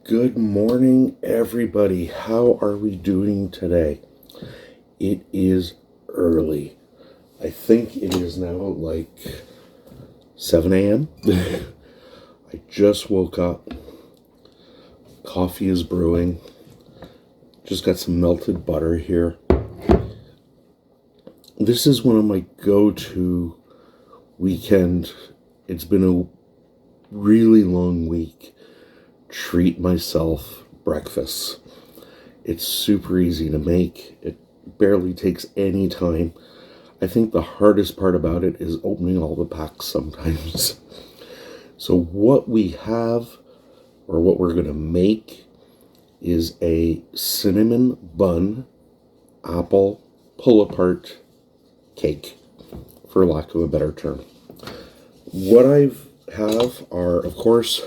Good morning, everybody. How are we doing today? It is early. I think it is now like 7 a.m. I just woke up. Coffee is brewing. Just got some melted butter here. This is one of my go-to weekend. It's been a really long week. Treat myself breakfast. It's super easy to make. It barely takes any time. I think the hardest part about it is opening all the packs sometimes. So what we have, or what we're going to make, is a cinnamon bun apple pull-apart cake, for lack of a better term. What I have are, of course,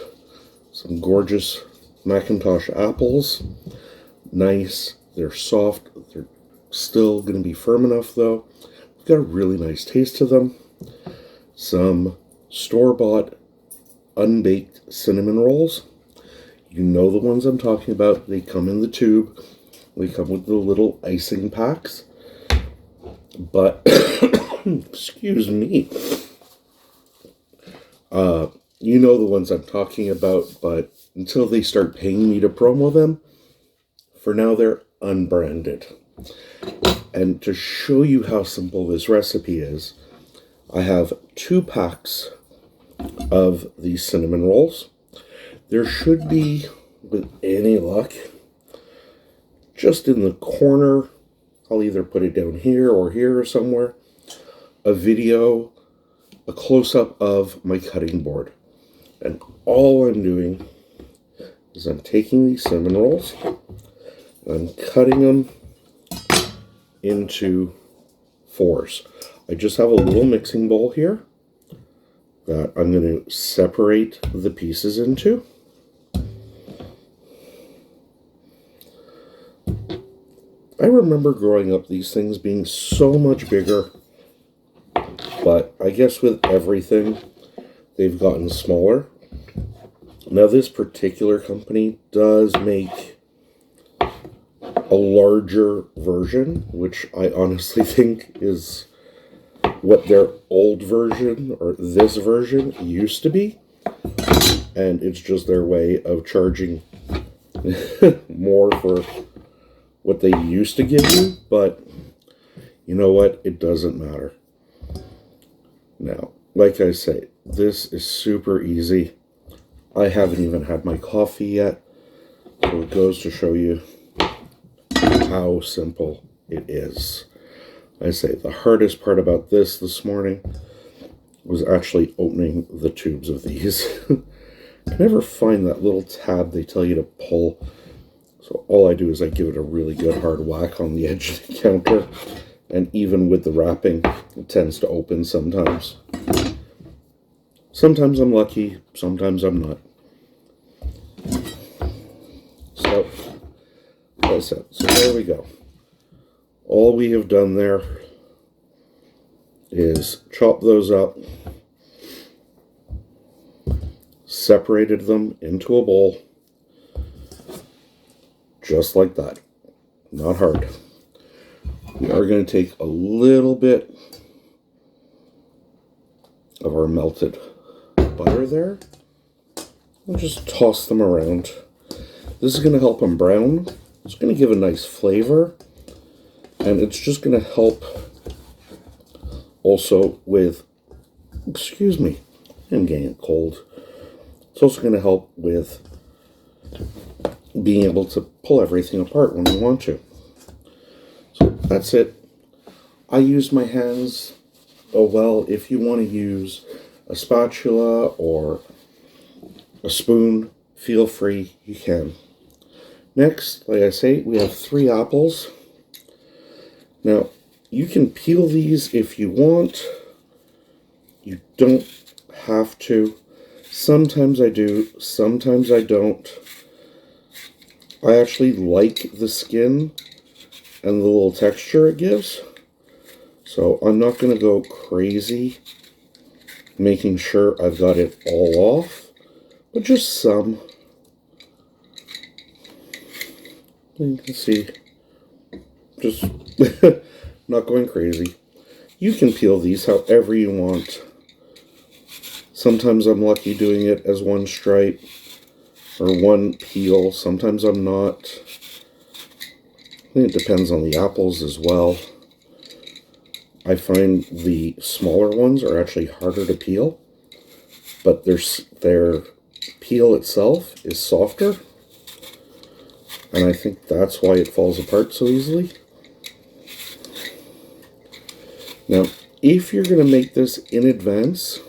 some gorgeous Macintosh apples. Nice. They're soft. They're still going to be firm enough, though. They've got a really nice taste to them. Some store-bought unbaked cinnamon rolls. You know the ones I'm talking about. They come in the tube. They come with the little icing packs. But, excuse me. You know the ones I'm talking about, but until they start paying me to promo them, for now they're unbranded. And to show you how simple this recipe is, I have 2 packs of these cinnamon rolls. There should be, with any luck, just in the corner, I'll either put it down here or somewhere, a video, a close-up of my cutting board. And all I'm doing is I'm taking these cinnamon rolls, I'm cutting them into 4s. I just have a little mixing bowl here that I'm going to separate the pieces into. I remember growing up these things being so much bigger, but I guess with everything, they've gotten smaller. Now, this particular company does make a larger version, which I honestly think is what their old version, or this version, used to be. And it's just their way of charging more for what they used to give you. But you know what? It doesn't matter. Now, like I say, this is super easy. I haven't even had my coffee yet, so it goes to show you how simple it is. I say the hardest part about this morning was actually opening the tubes of these. I never find that little tab they tell you to pull, so all I do is I give it a really good hard whack on the edge of the counter, and even with the wrapping, it tends to open sometimes. Sometimes I'm lucky, sometimes I'm not. So, like I said, so there we go. All we have done there is chop those up, separated them into a bowl, just like that. Not hard. We are going to take a little bit of our melted butter there and just toss them around. This is going to help them brown. It's going to give a nice flavor, and it's just going to help also with, excuse me, I'm getting cold. It's also going to help with being able to pull everything apart when you want to. So that's it. I use my hands. Oh well, if you want to use a spatula or a spoon, feel free, you can. Next, like I say, we have 3 apples. Now, you can peel these if you want. You don't have to. Sometimes I do, sometimes I don't. I actually like the skin and the little texture it gives. So I'm not going to go crazy making sure I've got it all off, but just some. You can see, just not going crazy. You can peel these however you want. Sometimes I'm lucky doing it as one stripe or one peel. Sometimes I'm not. I think it depends on the apples as well. I find the smaller ones are actually harder to peel, but their peel itself is softer, and I think that's why it falls apart so easily. Now, if you're going to make this in advance,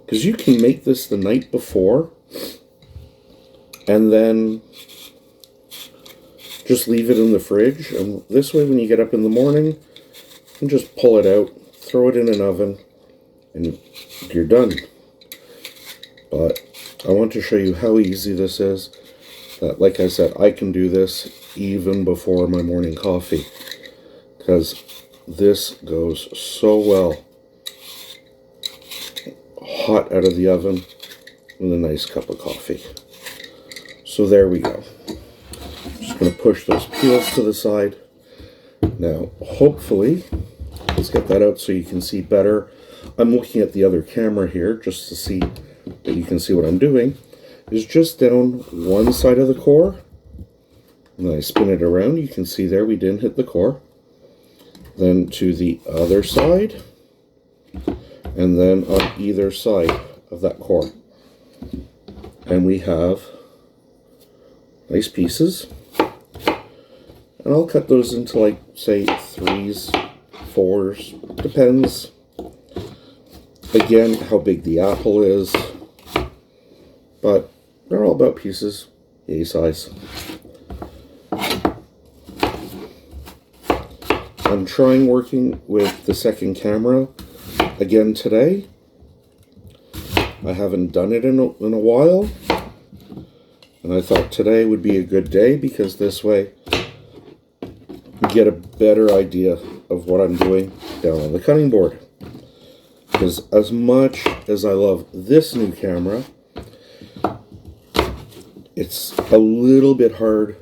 because you can make this the night before, and then just leave it in the fridge, and this way when you get up in the morning, you can just pull it out, throw it in an oven, and you're done. But I want to show you how easy this is. That, like I said, I can do this even before my morning coffee, because this goes so well hot out of the oven with a nice cup of coffee. So there we go. Just going to push those peels to the side. Now, hopefully, let's get that out so you can see better. I'm looking at the other camera here just to see that you can see what I'm doing. Is just down one side of the core, and then I spin it around. You can see there we didn't hit the core. Then to the other side, and then on either side of that core. And we have nice pieces. And I'll cut those into, like, say, 3s, 4s, depends. Again, how big the apple is. But they're all about pieces, yay size. I'm trying working with the second camera again today. I haven't done it in a while, and I thought today would be a good day because this way you get a better idea of what I'm doing down on the cutting board. Because as much as I love this new camera, it's a little bit hard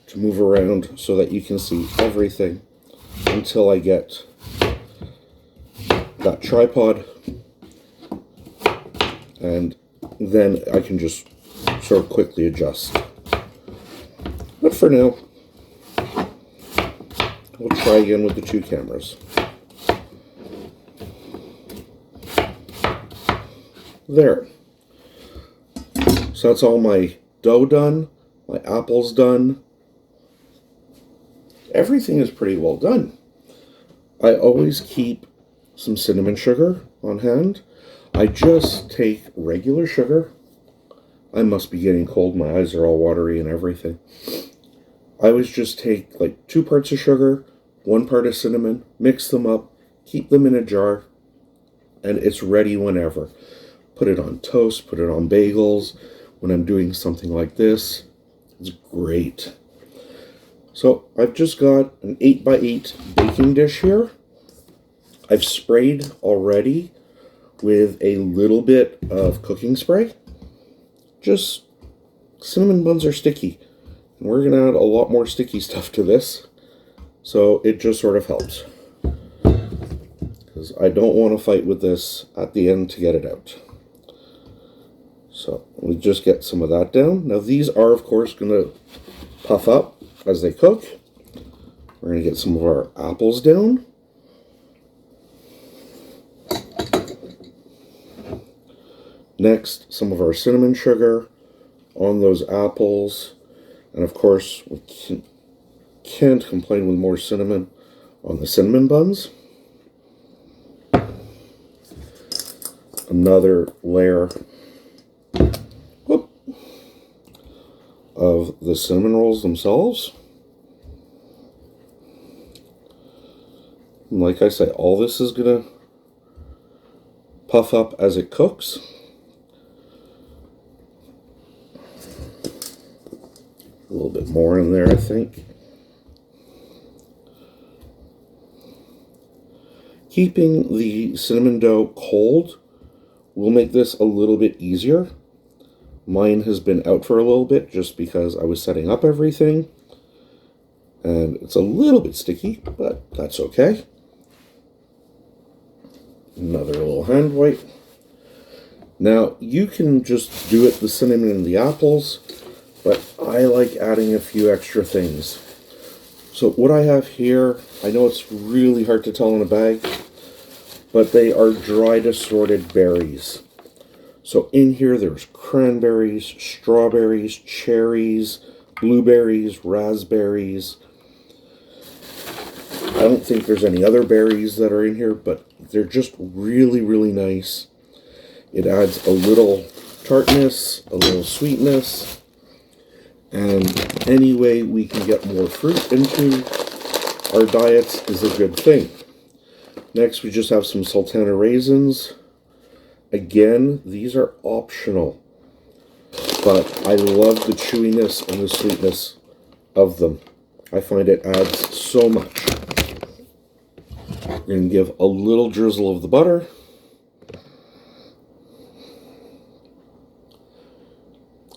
to move around so that you can see everything until I get that tripod, and then I can just sort of quickly adjust. But for now, we'll try again with the 2 cameras. There. So that's all my dough done, my apples done. Everything is pretty well done. I always keep some cinnamon sugar on hand. I just take regular sugar. I must be getting cold. My eyes are all watery and everything. I always just take like 2 parts of sugar, 1 part of cinnamon, mix them up, keep them in a jar, and it's ready whenever. Put it on toast, put it on bagels. When I'm doing something like this, it's great. So I've just got an 8x8 baking dish here. I've sprayed already with a little bit of cooking spray. Just, cinnamon buns are sticky, and we're gonna add a lot more sticky stuff to this, so it just sort of helps. Because I don't want to fight with this at the end to get it out. So we just get some of that down. Now these are, of course, gonna puff up as they cook. We're going to get some of our apples down. Next, some of our cinnamon sugar on those apples. And of course, we can't complain with more cinnamon on the cinnamon buns. Another layer of the cinnamon rolls themselves. And like I say, all this is gonna puff up as it cooks. A little bit more in there, I think. Keeping the cinnamon dough cold will make this a little bit easier. Mine has been out for a little bit just because I was setting up everything. And it's a little bit sticky, but that's okay. Another little hand wipe. Now, you can just do it the cinnamon and the apples, but I like adding a few extra things. So what I have here, I know it's really hard to tell in a bag, but they are dried assorted berries. So in here there's cranberries, strawberries, cherries, blueberries, raspberries. I don't think there's any other berries that are in here, but they're just really, really nice. It adds a little tartness, a little sweetness, and any way we can get more fruit into our diets is a good thing. Next, we just have some sultana raisins. Again, these are optional, but I love the chewiness and the sweetness of them. I find it adds so much. We're going to give a little drizzle of the butter.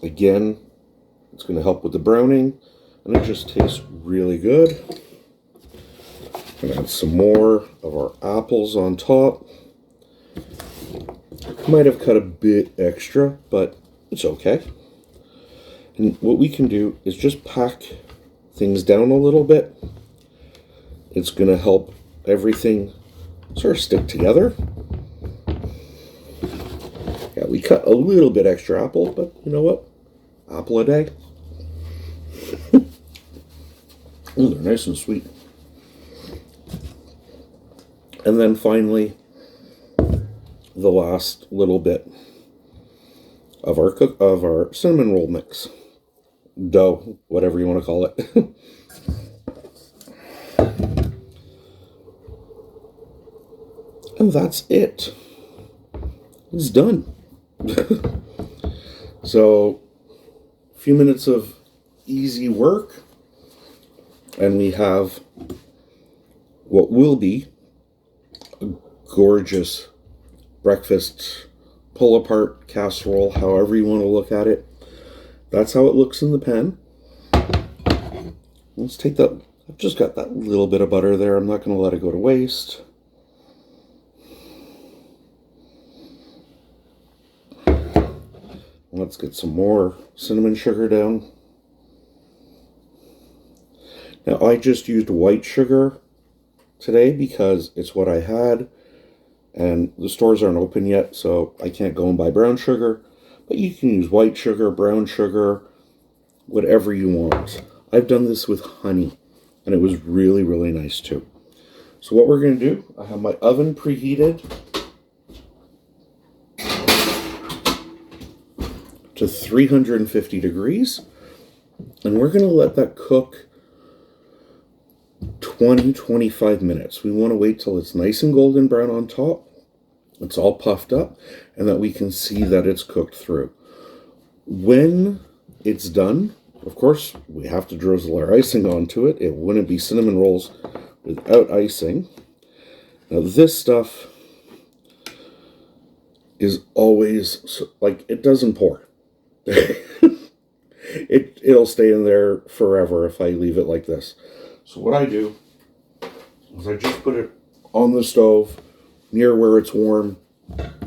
Again, it's going to help with the browning, and it just tastes really good. I'm going to add some more of our apples on top. Might have cut a bit extra, but it's okay. And what we can do is just pack things down a little bit. It's going to help everything sort of stick together. Yeah, we cut a little bit extra apple, but you know what? Apple a day. Oh, they're nice and sweet. And then finally, the last little bit of our cinnamon roll mix. Dough, whatever you want to call it. And that's it. It's done. So, a few minutes of easy work, and we have what will be a gorgeous breakfast pull-apart casserole, however you want to look at it. That's how it looks in the pan. Let's take that. I've just got that little bit of butter there. I'm not going to let it go to waste. Let's get some more cinnamon sugar down. Now, I just used white sugar today because it's what I had, and the stores aren't open yet, so I can't go and buy brown sugar. But you can use white sugar, brown sugar, whatever you want. I've done this with honey, and it was really, really nice too. So what we're going to do, I have my oven preheated to 350 degrees, and we're going to let that cook 20-25 minutes. We want to wait till it's nice and golden brown on top, it's all puffed up, and that we can see that it's cooked through. When it's done, of course, we have to drizzle our icing onto it. It wouldn't be cinnamon rolls without icing. Now this stuff is always, like, it doesn't pour. It'll stay in there forever if I leave it like this. So what I do is I just put it on the stove near where it's warm.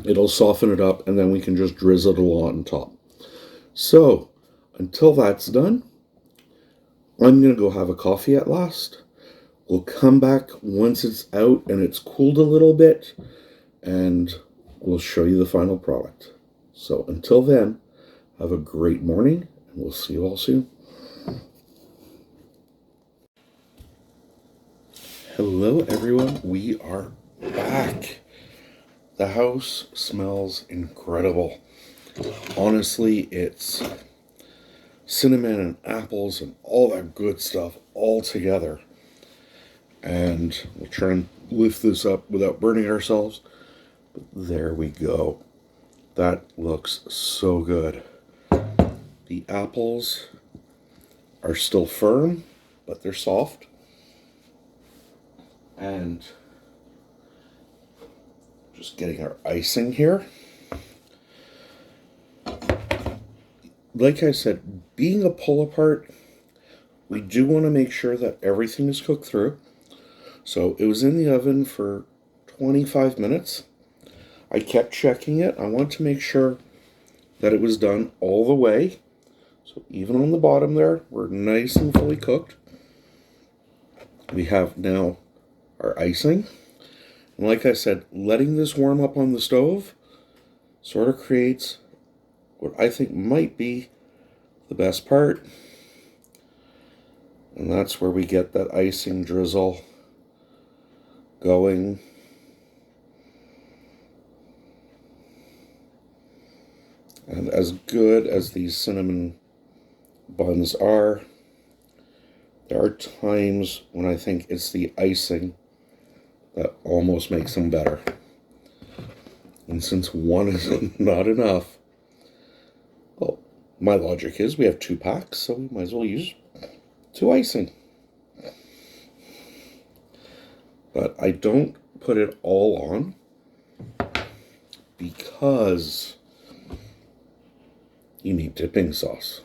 It'll soften it up, and then we can just drizzle it on top. So until that's done, I'm going to go have a coffee at last. We'll come back once it's out and it's cooled a little bit, and we'll show you the final product. So until then, have a great morning, and we'll see you all soon. Hello, everyone. We are back. The house smells incredible. Honestly, it's cinnamon and apples and all that good stuff all together. And we'll try and lift this up without burning ourselves. But there we go. That looks so good. The apples are still firm, but they're soft. And just getting our icing here. Like I said, being a pull apart, We do want to make sure that everything is cooked through. So it was in the oven for 25 minutes. I kept checking it. I want to make sure that it was done all the way. So even on the bottom there, we're nice and fully cooked. We have now our icing. And like I said, letting this warm up on the stove sort of creates what I think might be the best part. And that's where we get that icing drizzle going. And as good as these cinnamon buns are, there are times when I think it's the icing that almost makes them better. And since one is not enough, well, my logic is we have 2 packs, so we might as well use 2 icing. But I don't put it all on because you need dipping sauce.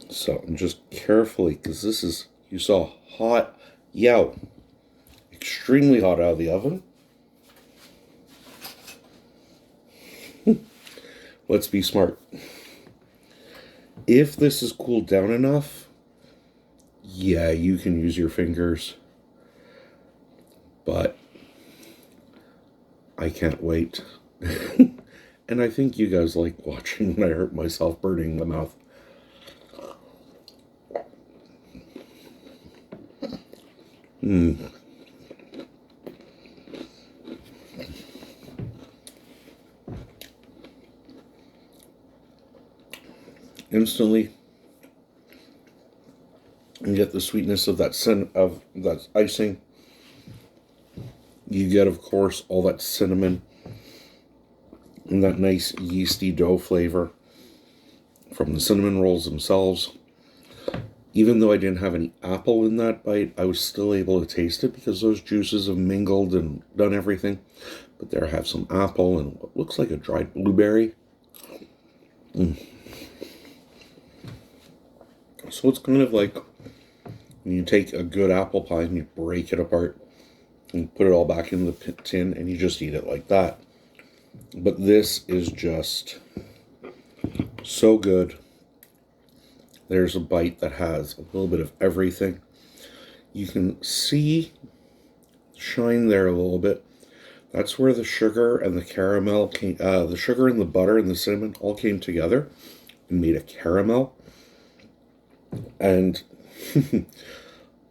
So I'm just carefully, because this is, you saw, hot, yow, extremely hot out of the oven. Let's be smart. If this is cooled down enough, yeah, you can use your fingers. But I can't wait. And I think you guys like watching when I hurt myself burning the mouth. Instantly, you get the sweetness of that icing. You get, of course, all that cinnamon and that nice yeasty dough flavor from the cinnamon rolls themselves. Even though I didn't have any apple in that bite, I was still able to taste it because those juices have mingled and done everything. But there I have some apple and what looks like a dried blueberry. So it's kind of like when you take a good apple pie and you break it apart and put it all back in the tin and you just eat it like that. But this is just so good. There's a bite that has a little bit of everything. You can see shine there a little bit. That's where the sugar and the caramel came, the sugar and the butter and the cinnamon all came together and made a caramel. And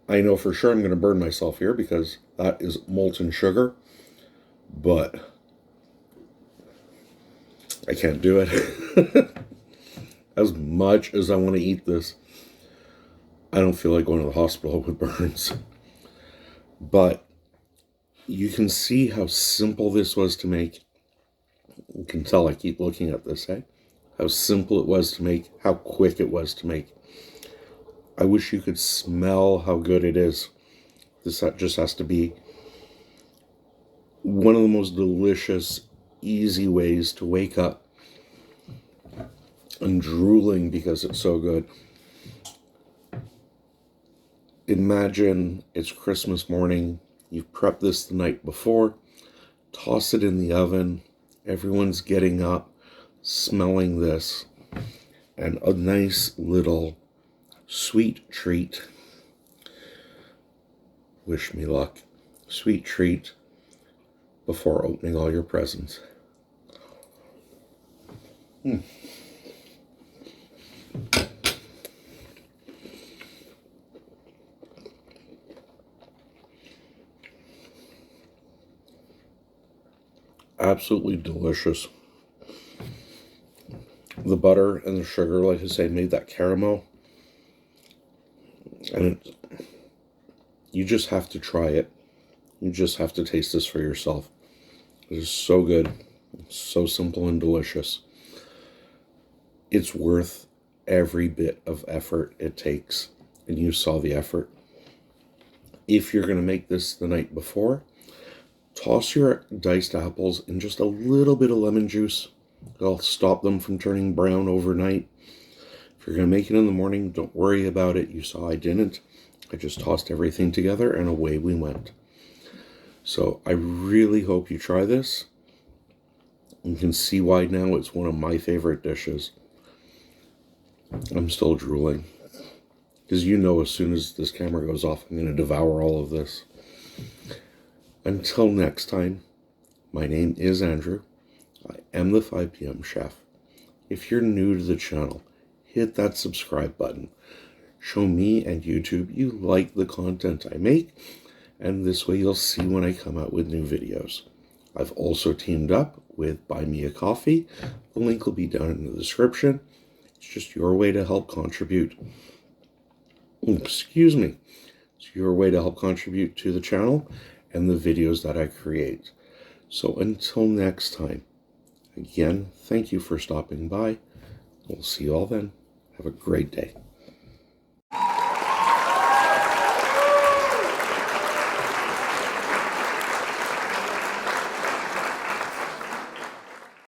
I know for sure I'm going to burn myself here because that is molten sugar, but I can't do it. As much as I want to eat this, I don't feel like going to the hospital with burns. But you can see how simple this was to make. You can tell I keep looking at this, eh? How simple it was to make, how quick it was to make. I wish you could smell how good it is. This just has to be one of the most delicious, easy ways to wake up. I'm drooling because it's so good. Imagine it's Christmas morning. You've prepped this the night before. Toss it in the oven. Everyone's getting up, smelling this. And a nice little sweet treat. Wish me luck. Sweet treat before opening all your presents. Absolutely delicious. The butter and the sugar, like I say, made that caramel. And you just have to try it. You just have to taste this for yourself. It is so good. It's so simple and delicious. It's worth every bit of effort it takes. And you saw the effort. If you're going to make this the night before, toss your diced apples in just a little bit of lemon juice. It'll stop them from turning brown overnight. If you're going to make it in the morning, don't worry about it. You saw I didn't. I just tossed everything together and away we went. So I really hope you try this. You can see why now it's one of my favorite dishes. I'm still drooling. Because you know as soon as this camera goes off, I'm going to devour all of this. Until next time, my name is Andrew. I am the 5 p.m. chef. If you're new to the channel, hit that subscribe button. Show me and YouTube you like the content I make, and this way you'll see when I come out with new videos. I've also teamed up with Buy Me a Coffee. The link will be down in the description. It's just your way to help contribute. Excuse me. It's your way to help contribute to the channel and the videos that I create. So until next time, again, thank you for stopping by. We'll see you all then. Have a great day.